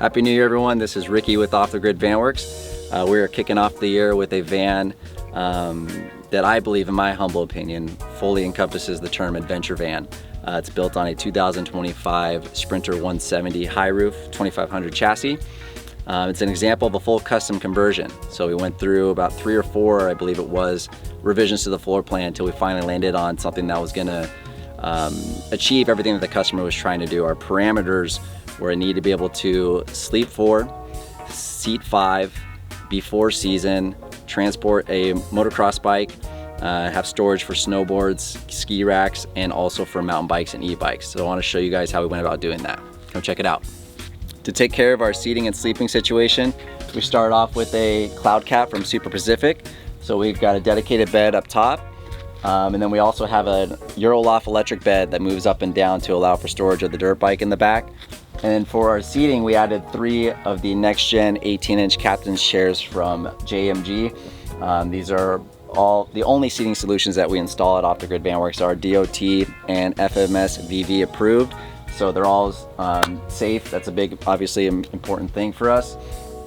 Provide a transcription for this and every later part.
Happy New Year, everyone. This is Ricky with Off the Grid Vanworks. We are kicking off the year with a van that I believe, in my humble opinion, fully encompasses the term adventure van. It's built on a 2025 Sprinter 170 high roof 2500 chassis. It's an example of a full custom conversion. So we went through about 3 or 4, I believe it was, revisions to the floor plan until we finally landed on something that was gonna achieve everything that the customer was trying to do. Our parameters were: I need to be able to sleep 4, seat 5, be 4-season, transport a motocross bike, have storage for snowboards, ski racks, and also for mountain bikes and e-bikes. So I want to show you guys how we went about doing that. Come check it out. To take care of our seating and sleeping situation, we start off with a cloud cap from Super Pacific. So we've got a dedicated bed up top, and then we also have a Euroloft electric bed that moves up and down to allow for storage of the dirt bike in the back. And then for our seating, we added 3 of the next gen 18-inch captain's chairs from JMG. These are all the only seating solutions that we install at Off the Grid Vanworks are DOT and FMS VV approved. So they're all safe. That's a big, obviously important thing for us.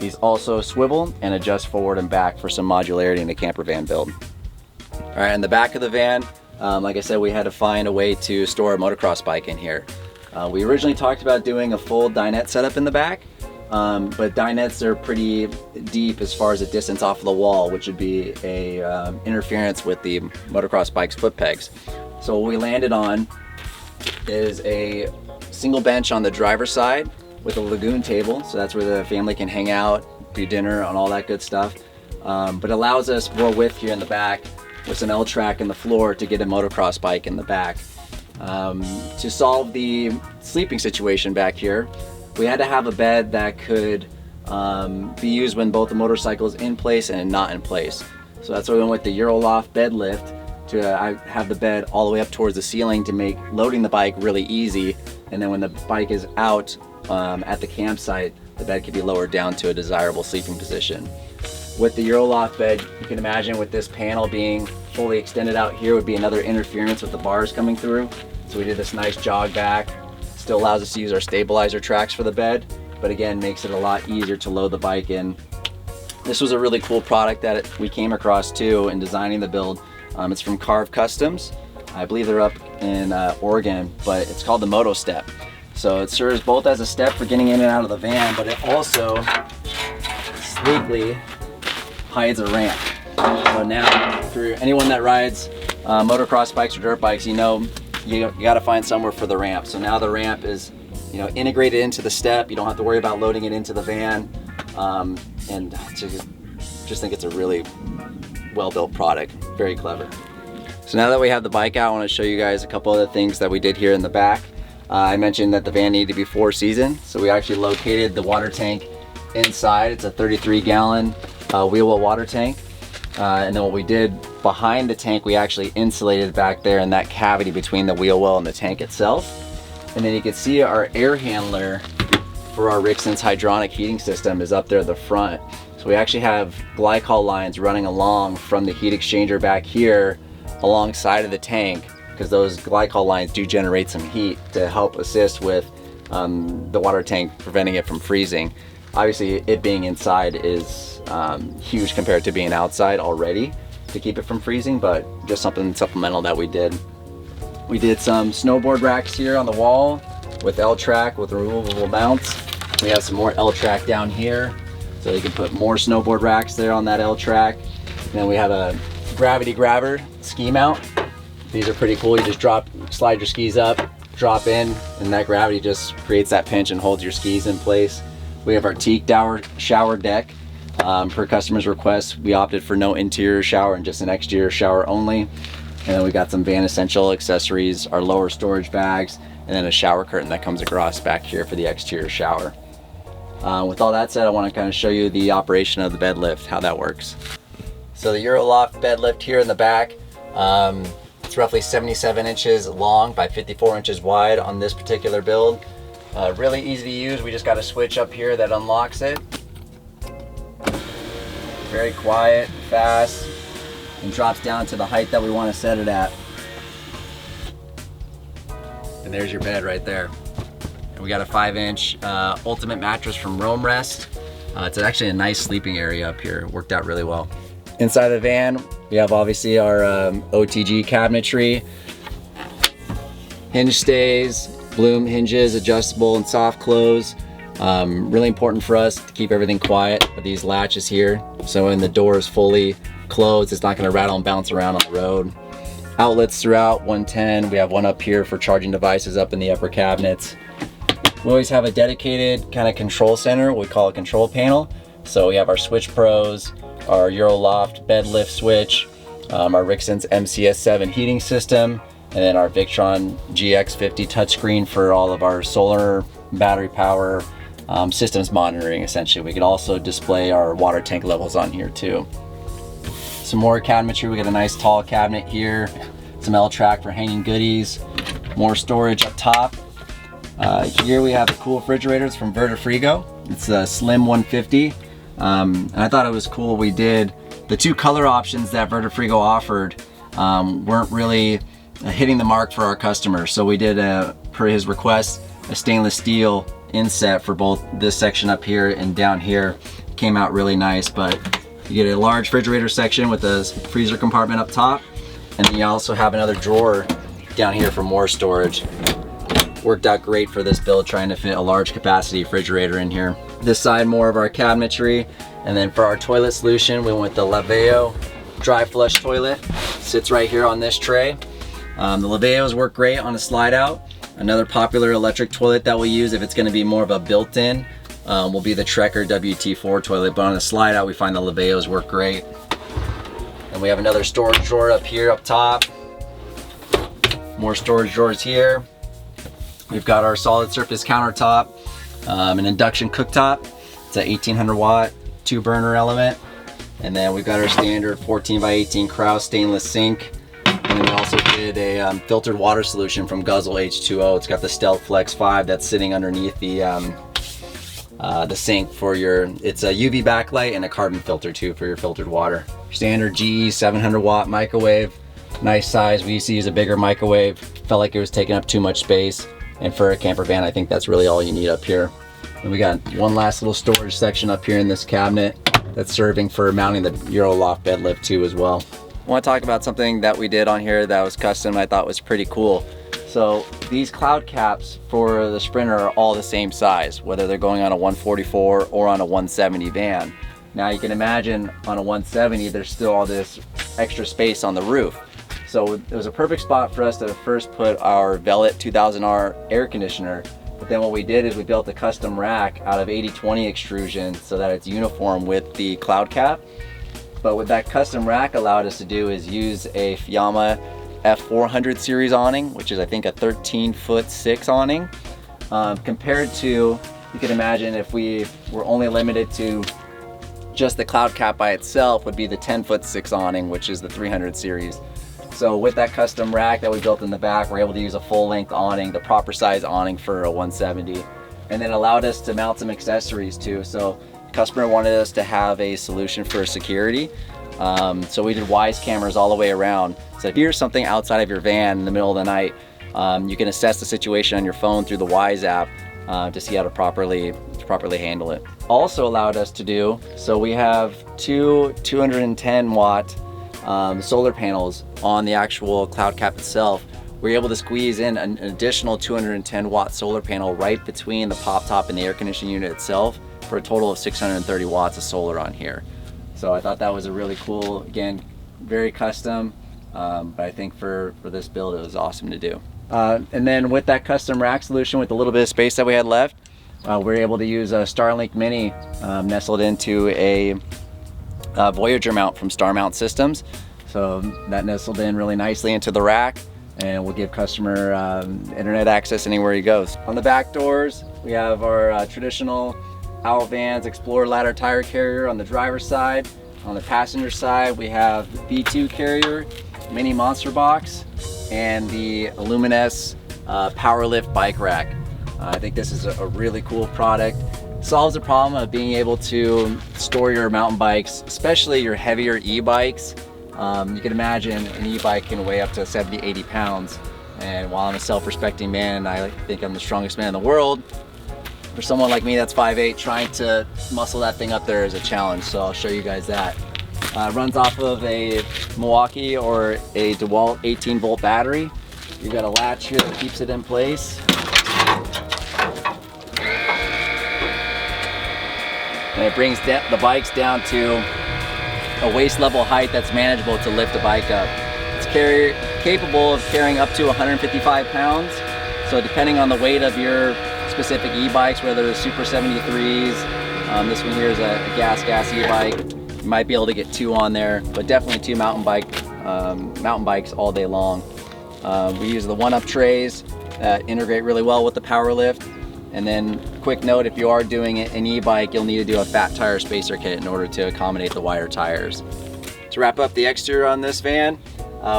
These also swivel and adjust forward and back for some modularity in a camper van build. All right, in the back of the van, like I said, we had to find a way to store a motocross bike in here. We originally talked about doing a full dinette setup in the back, but dinettes are pretty deep as far as the distance off of the wall, which would be a interference with the motocross bike's foot pegs. So what we landed on is a single bench on the driver's side with a lagoon table, so that's where the family can hang out, do dinner, and all that good stuff. But it allows us more width here in the back with some L-track in the floor to get a motocross bike in the back. To solve the sleeping situation back here, we had to have a bed that could be used when both the motorcycle is in place and not in place. So that's why we went with the Euroloft bed lift to have the bed all the way up towards the ceiling to make loading the bike really easy. And then when the bike is out at the campsite, the bed can be lowered down to a desirable sleeping position. With the Euroloft bed, you can imagine with this panel being fully extended out here would be another interference with the bars coming through. So we did this nice jog back. Still allows us to use our stabilizer tracks for the bed, but again, makes it a lot easier to load the bike in. This was a really cool product that we came across too in designing the build. It's from Carve Customs. I believe they're up in Oregon, but it's called the Moto step. So it serves both as a step for getting in and out of the van, but it also sleekly hides a ramp. So now, for anyone that rides motocross bikes or dirt bikes, you know you got to find somewhere for the ramp. So now the ramp is, integrated into the step. You don't have to worry about loading it into the van, and just think it's a really well-built product. Very clever. So now that we have the bike out, I want to show you guys a couple of the things that we did here in the back. I mentioned that the van needed to be 4-season, so we actually located the water tank inside. It's a 33-gallon wheel well water tank. And then what we did behind the tank, we actually insulated back there in that cavity between the wheel well and the tank itself. And then you can see our air handler for our Rixon's hydronic heating system is up there at the front. So we actually have glycol lines running along from the heat exchanger back here alongside of the tank, because those glycol lines do generate some heat to help assist with the water tank, preventing it from freezing. Obviously, it being inside is huge compared to being outside already to keep it from freezing, but just something supplemental that we did. We did some snowboard racks here on the wall with L-track with removable mounts. We have some more L-track down here, so you can put more snowboard racks there on that L-track. And then we have a gravity grabber ski mount. These are pretty cool. You just slide your skis up, drop in, and that gravity just creates that pinch and holds your skis in place. We have our teak shower deck. Per customer's request, we opted for no interior shower and just an exterior shower only. And then we got some van essential accessories, our lower storage bags, and then a shower curtain that comes across back here for the exterior shower. With all that said, I want to kind of show you the operation of the bed lift, how that works. So the Euroloft bed lift here in the back, it's roughly 77 inches long by 54 inches wide on this particular build. Really easy to use. We just got a switch up here that unlocks it. Very quiet, fast, and drops down to the height that we want to set it at. And there's your bed right there. And we got a 5-inch Ultimate mattress from Roam Rest. It's actually a nice sleeping area up here. It worked out really well. Inside the van, we have obviously our OTG cabinetry, hinge stays, bloom hinges, adjustable and soft close. Really important for us to keep everything quiet with these latches here. So when the door is fully closed, it's not going to rattle and bounce around on the road. Outlets throughout, 110. We have one up here for charging devices up in the upper cabinets. We always have a dedicated kind of control center, we call it control panel. So we have our Switch Pros, our Euroloft bed lift switch, our Rixon's MCS7 heating system, and then our Victron GX50 touchscreen for all of our solar, battery power, systems monitoring essentially. We can also display our water tank levels on here too. Some more cabinetry, we got a nice tall cabinet here, some L-track for hanging goodies, more storage up top. Here we have the cool refrigerators from Vertifrigo. It's a Slim 150. And I thought it was cool we did the two color options that Vertifrigo offered weren't really hitting the mark for our customers. So we did, per his request, a stainless steel inset for both this section up here and down here. Came out really nice, but you get a large refrigerator section with a freezer compartment up top, and then you also have another drawer down here for more storage. Worked out great for this build, trying to fit a large capacity refrigerator in here. This side, more of our cabinetry, and then for our toilet solution, we went with the Laveo dry flush toilet. Sits right here on this tray. The Laveos work great on a slide out. Another popular electric toilet that we use if it's going to be more of a built-in will be the Trekker WT4 toilet, but on a slide out we find the Laveos work great. And we have another storage drawer up here up top. More storage drawers here. We've got our solid surface countertop, an induction cooktop. It's a 1800 watt 2-burner element. And then we've got our standard 14 by 18 Kraus stainless sink. And then we also did a filtered water solution from Guzzle H2O. It's got the Stealth Flex 5 that's sitting underneath the sink for your, it's a UV backlight and a carbon filter too for your filtered water. Standard GE 700 watt microwave, nice size. We used to use a bigger microwave, felt like it was taking up too much space. And for a camper van, I think that's really all you need up here. And we got one last little storage section up here in this cabinet that's serving for mounting the Euroloft bed lift too as well. I want to talk about something that we did on here that was custom I thought was pretty cool. So these cloud caps for the Sprinter are all the same size, whether they're going on a 144 or on a 170 van. Now you can imagine on a 170 there's still all this extra space on the roof. So it was a perfect spot for us to first put our Velvet 2000R air conditioner. But then what we did is we built a custom rack out of 80/20 extrusion so that it's uniform with the cloud cap. But what that custom rack allowed us to do is use a Fiamma F400 series awning, which is I think a 13'6" awning. Compared to, you can imagine if we were only limited to just the cloud cap by itself, would be the 10'6" awning, which is the 300 series. So with that custom rack that we built in the back, we're able to use a full-length awning, the proper size awning for a 170, and then allowed us to mount some accessories too. So the customer wanted us to have a solution for security. So we did Wise cameras all the way around. So if here's something outside of your van in the middle of the night, you can assess the situation on your phone through the Wise app to see how to properly handle it. Also allowed us to do, so we have two 210 watt solar panels on the actual cloud cap itself. We're able to squeeze in an additional 210 watt solar panel right between the pop top and the air conditioning unit itself for a total of 630 watts of solar on here. So I thought that was a really cool, again, very custom, but I think for this build it was awesome to do. And then with that custom rack solution, with a little bit of space that we had left, we're able to use a Starlink Mini nestled into a Voyager mount from Star Mount Systems. So that nestled in really nicely into the rack and will give customer internet access anywhere he goes. On the back doors, we have our traditional Owl Vans Explorer ladder tire carrier on the driver's side. On the passenger side, we have the V2 carrier, mini monster box, and the Illumines power lift bike rack. I think this is a really cool product. Solves the problem of being able to store your mountain bikes, especially your heavier e-bikes. You can imagine an e-bike can weigh up to 70, 80 pounds. And while I'm a self-respecting man, I think I'm the strongest man in the world, for someone like me that's 5'8", trying to muscle that thing up there is a challenge. So I'll show you guys that. Runs off of a Milwaukee or a DeWalt 18-volt battery. You got a latch here that keeps it in place. And it brings the bikes down to a waist level height that's manageable to lift a bike up. It's capable of carrying up to 155 pounds. So depending on the weight of your specific e-bikes, whether they're Super 73s, this one here is a gas e-bike, you might be able to get 2 on there, but definitely 2 mountain bikes all day long. We use the 1-up trays that integrate really well with the power lift. And then quick note, if you are doing an e-bike, you'll need to do a fat tire spacer kit in order to accommodate the wider tires. To wrap up the exterior on this van,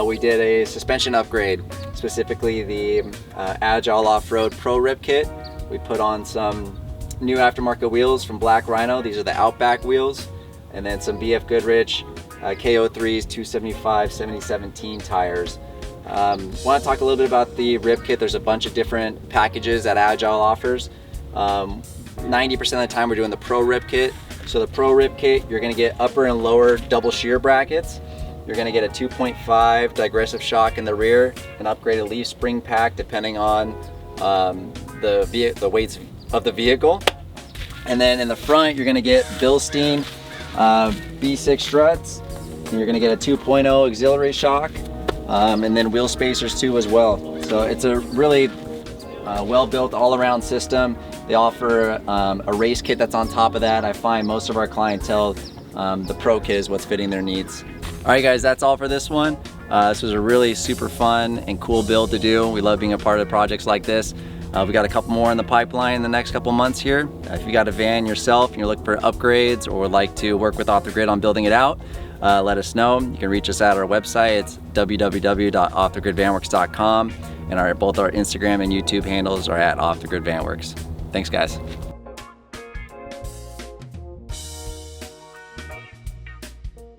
we did a suspension upgrade, specifically the Agile Off-Road Pro Rip Kit. We put on some new aftermarket wheels from Black Rhino. These are the Outback wheels. And then some BF Goodrich KO3s 275/7017 tires. Want to talk a little bit about the rib kit. There's a bunch of different packages that Agile offers. 90% of the time we're doing the Pro Rib Kit. So the Pro Rib Kit, you're going to get upper and lower double shear brackets. You're going to get a 2.5 digressive shock in the rear, an upgraded leaf spring pack depending on the weights of the vehicle. And then in the front, you're going to get Bilstein B6 struts. And you're going to get a 2.0 auxiliary shock. And then wheel spacers too as well. So it's a really well-built all-around system. They offer a race kit that's on top of that. I find most of our clientele, the Pro Kit is what's fitting their needs. All right guys, that's all for this one. This was a really super fun and cool build to do. We love being a part of projects like this. We got a couple more in the pipeline in the next couple months here. If you got a van yourself and you're looking for upgrades or would like to work with Off the Grid on building it out, let us know. You can reach us at our website. It's www.offthegridvanworks.com, and both our Instagram and YouTube handles are at Off the Grid Vanworks. Thanks guys.